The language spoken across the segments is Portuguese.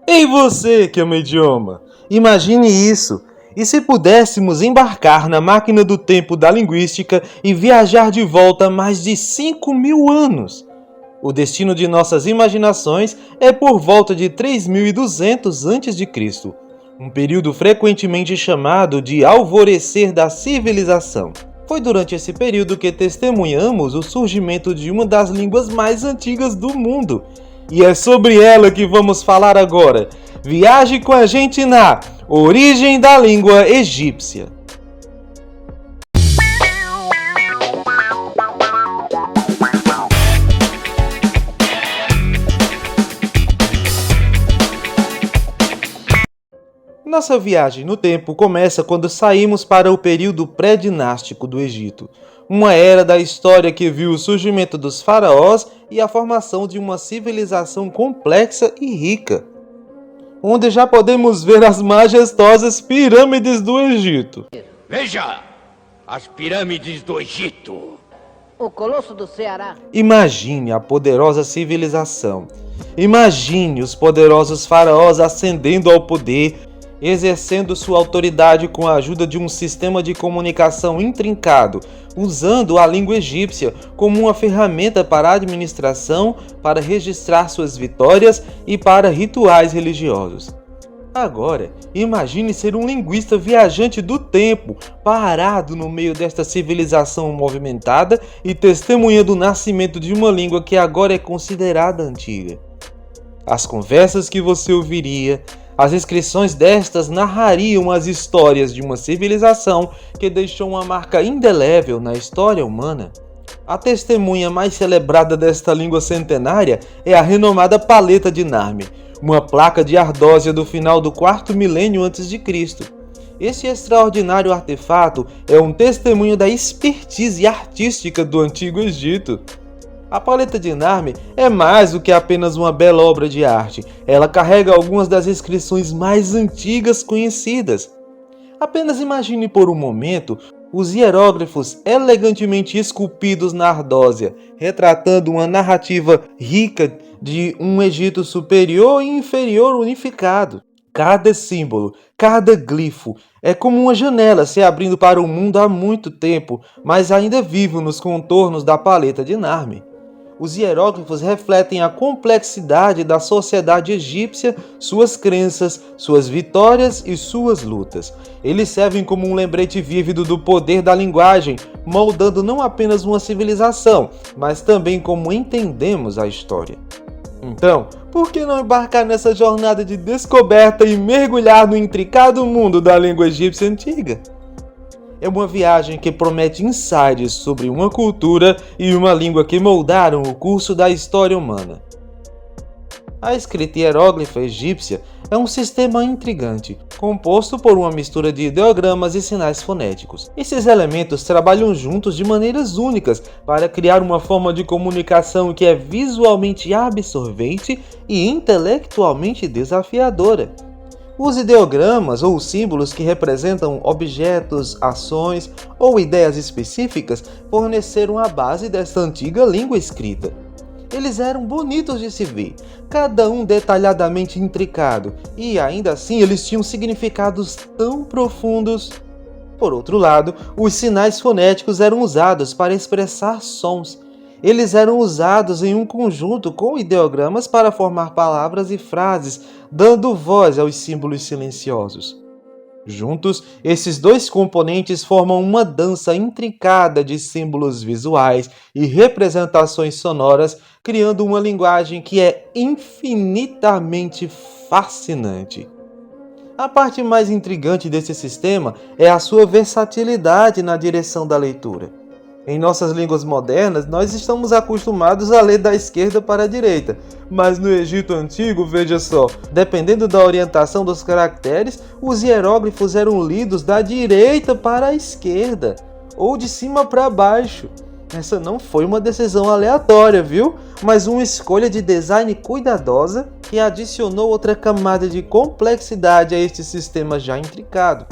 Ei você que ama idioma, imagine isso! E se pudéssemos embarcar na máquina do tempo da linguística e viajar de volta mais de 5.000 anos? O destino de nossas imaginações é por volta de 3.200 a.C., um período frequentemente chamado de alvorecer da civilização. Foi durante esse período que testemunhamos o surgimento de uma das línguas mais antigas do mundo. E é sobre ela que vamos falar agora. Viaje com a gente na origem da língua egípcia. Nossa viagem no tempo começa quando saímos para o período pré-dinástico do Egito, uma era da história que viu o surgimento dos faraós e a formação de uma civilização complexa e rica, onde já podemos ver as majestosas pirâmides do Egito. Veja, as pirâmides do Egito. O Colosso do Ceará. Imagine a poderosa civilização. Imagine os poderosos faraós ascendendo ao poder, exercendo sua autoridade com a ajuda de um sistema de comunicação intrincado, usando a língua egípcia como uma ferramenta para a administração, para registrar suas vitórias e para rituais religiosos. Agora, imagine ser um linguista viajante do tempo, parado no meio desta civilização movimentada e testemunhando o nascimento de uma língua que agora é considerada antiga. As conversas que você ouviria, as inscrições destas narrariam as histórias de uma civilização que deixou uma marca indelével na história humana. A testemunha mais celebrada desta língua centenária é a renomada Paleta de Narmer, uma placa de ardósia do final do 4º milênio a.C. Esse extraordinário artefato é um testemunho da expertise artística do Antigo Egito. A Paleta de Narmer é mais do que apenas uma bela obra de arte. Ela carrega algumas das inscrições mais antigas conhecidas. Apenas imagine por um momento os hieróglifos elegantemente esculpidos na ardósia, retratando uma narrativa rica de um Egito superior e inferior unificado. Cada símbolo, cada glifo é como uma janela se abrindo para o mundo há muito tempo, mas ainda vivo nos contornos da Paleta de Narmer. Os hieróglifos refletem a complexidade da sociedade egípcia, suas crenças, suas vitórias e suas lutas. Eles servem como um lembrete vívido do poder da linguagem, moldando não apenas uma civilização, mas também como entendemos a história. Então, por que não embarcar nessa jornada de descoberta e mergulhar no intricado mundo da língua egípcia antiga? É uma viagem que promete insights sobre uma cultura e uma língua que moldaram o curso da história humana. A escrita hieróglifa egípcia é um sistema intrigante, composto por uma mistura de ideogramas e sinais fonéticos. Esses elementos trabalham juntos de maneiras únicas para criar uma forma de comunicação que é visualmente absorvente e intelectualmente desafiadora. Os ideogramas ou símbolos que representam objetos, ações ou ideias específicas forneceram a base desta antiga língua escrita. Eles eram bonitos de se ver, cada um detalhadamente intricado, e ainda assim eles tinham significados tão profundos. Por outro lado, os sinais fonéticos eram usados para expressar sons. Eles eram usados em um conjunto com ideogramas para formar palavras e frases, dando voz aos símbolos silenciosos. Juntos, esses dois componentes formam uma dança intrincada de símbolos visuais e representações sonoras, criando uma linguagem que é infinitamente fascinante. A parte mais intrigante desse sistema é a sua versatilidade na direção da leitura. Em nossas línguas modernas, nós estamos acostumados a ler da esquerda para a direita, mas no Egito Antigo, veja só, dependendo da orientação dos caracteres, os hieróglifos eram lidos da direita para a esquerda, ou de cima para baixo. Essa não foi uma decisão aleatória, viu? Mas uma escolha de design cuidadosa que adicionou outra camada de complexidade a este sistema já intricado.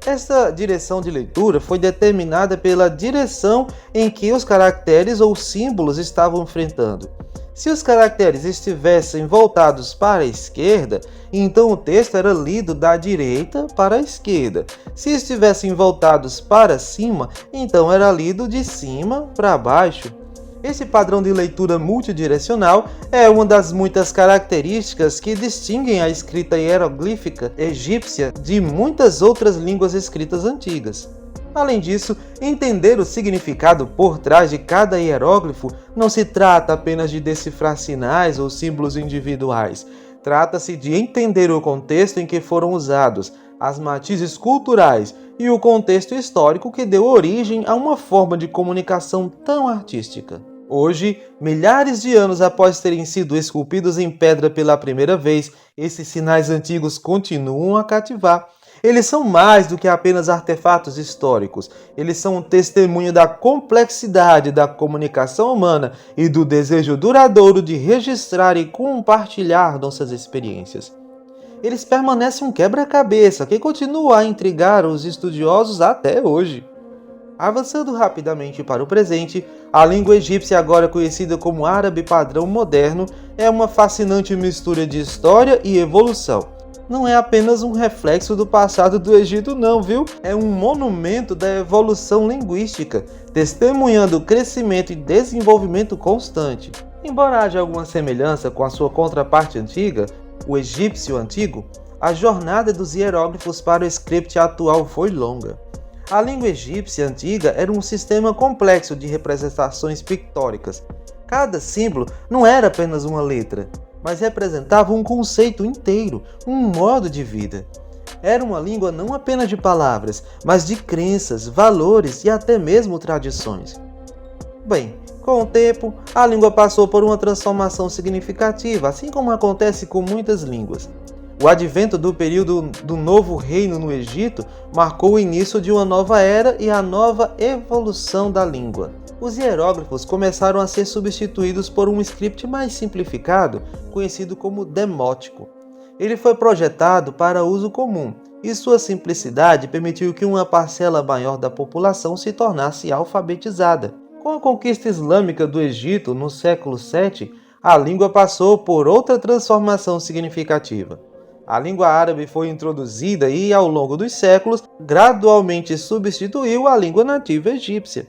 Essa direção de leitura foi determinada pela direção em que os caracteres ou símbolos estavam enfrentando. Se os caracteres estivessem voltados para a esquerda, então o texto era lido da direita para a esquerda. Se estivessem voltados para cima, então era lido de cima para baixo. Esse padrão de leitura multidirecional é uma das muitas características que distinguem a escrita hieroglífica egípcia de muitas outras línguas escritas antigas. Além disso, entender o significado por trás de cada hieróglifo não se trata apenas de decifrar sinais ou símbolos individuais. Trata-se de entender o contexto em que foram usados, as matizes culturais e o contexto histórico que deu origem a uma forma de comunicação tão artística. Hoje, milhares de anos após terem sido esculpidos em pedra pela primeira vez, esses sinais antigos continuam a cativar. Eles são mais do que apenas artefatos históricos. Eles são um testemunho da complexidade da comunicação humana e do desejo duradouro de registrar e compartilhar nossas experiências. Eles permanecem um quebra-cabeça que continua a intrigar os estudiosos até hoje. Avançando rapidamente para o presente, a língua egípcia, agora conhecida como árabe padrão moderno, é uma fascinante mistura de história e evolução. Não é apenas um reflexo do passado do Egito não, viu? É um monumento da evolução linguística, testemunhando o crescimento e desenvolvimento constante. Embora haja alguma semelhança com a sua contraparte antiga, o egípcio antigo, a jornada dos hieróglifos para o script atual foi longa. A língua egípcia antiga era um sistema complexo de representações pictóricas. Cada símbolo não era apenas uma letra, mas representava um conceito inteiro, um modo de vida. Era uma língua não apenas de palavras, mas de crenças, valores e até mesmo tradições. Bem, com o tempo, a língua passou por uma transformação significativa, assim como acontece com muitas línguas. O advento do período do Novo Reino no Egito marcou o início de uma nova era e a nova evolução da língua. Os hieróglifos começaram a ser substituídos por um script mais simplificado, conhecido como demótico. Ele foi projetado para uso comum, e sua simplicidade permitiu que uma parcela maior da população se tornasse alfabetizada. Com a conquista islâmica do Egito no século VII, a língua passou por outra transformação significativa. A língua árabe foi introduzida e, ao longo dos séculos, gradualmente substituiu a língua nativa egípcia.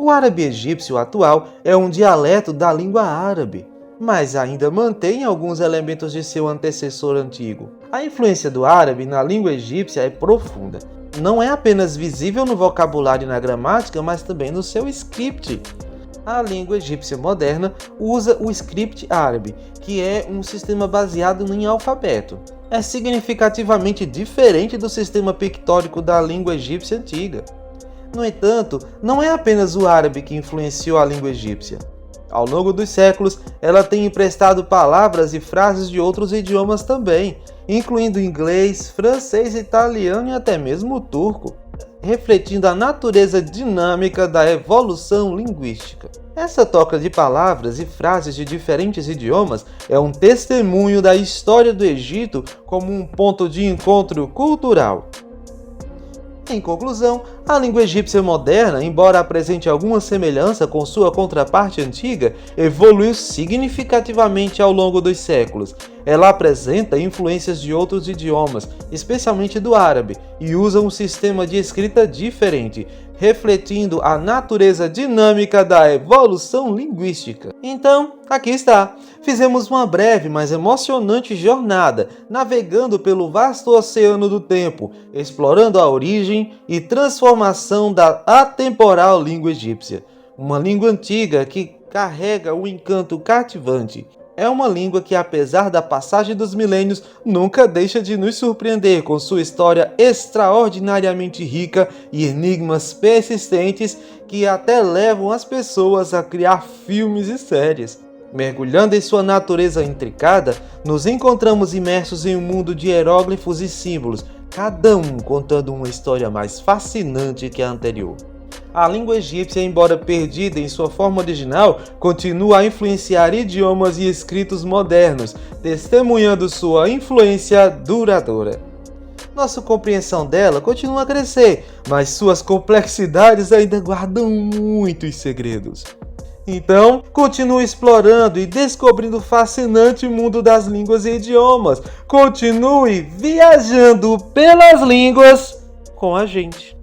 O árabe egípcio atual é um dialeto da língua árabe, mas ainda mantém alguns elementos de seu antecessor antigo. A influência do árabe na língua egípcia é profunda. Não é apenas visível no vocabulário e na gramática, mas também no seu script. A língua egípcia moderna usa o script árabe, que é um sistema baseado em alfabeto. É significativamente diferente do sistema pictórico da língua egípcia antiga. No entanto, não é apenas o árabe que influenciou a língua egípcia. Ao longo dos séculos, ela tem emprestado palavras e frases de outros idiomas também, incluindo inglês, francês, italiano e até mesmo turco, refletindo a natureza dinâmica da evolução linguística. Essa troca de palavras e frases de diferentes idiomas é um testemunho da história do Egito como um ponto de encontro cultural. Em conclusão, a língua egípcia moderna, embora apresente alguma semelhança com sua contraparte antiga, evoluiu significativamente ao longo dos séculos. Ela apresenta influências de outros idiomas, especialmente do árabe, e usa um sistema de escrita diferente, refletindo a natureza dinâmica da evolução linguística. Então, aqui está. Fizemos uma breve, mas emocionante jornada, navegando pelo vasto oceano do tempo, explorando a origem e transformação da atemporal língua egípcia. Uma língua antiga que carrega um encanto cativante. É uma língua que, apesar da passagem dos milênios, nunca deixa de nos surpreender com sua história extraordinariamente rica e enigmas persistentes que até levam as pessoas a criar filmes e séries. Mergulhando em sua natureza intricada, nos encontramos imersos em um mundo de hieróglifos e símbolos, cada um contando uma história mais fascinante que a anterior. A língua egípcia, embora perdida em sua forma original, continua a influenciar idiomas e escritos modernos, testemunhando sua influência duradoura. Nossa compreensão dela continua a crescer, mas suas complexidades ainda guardam muitos segredos. Então, continue explorando e descobrindo o fascinante mundo das línguas e idiomas. Continue viajando pelas línguas com a gente.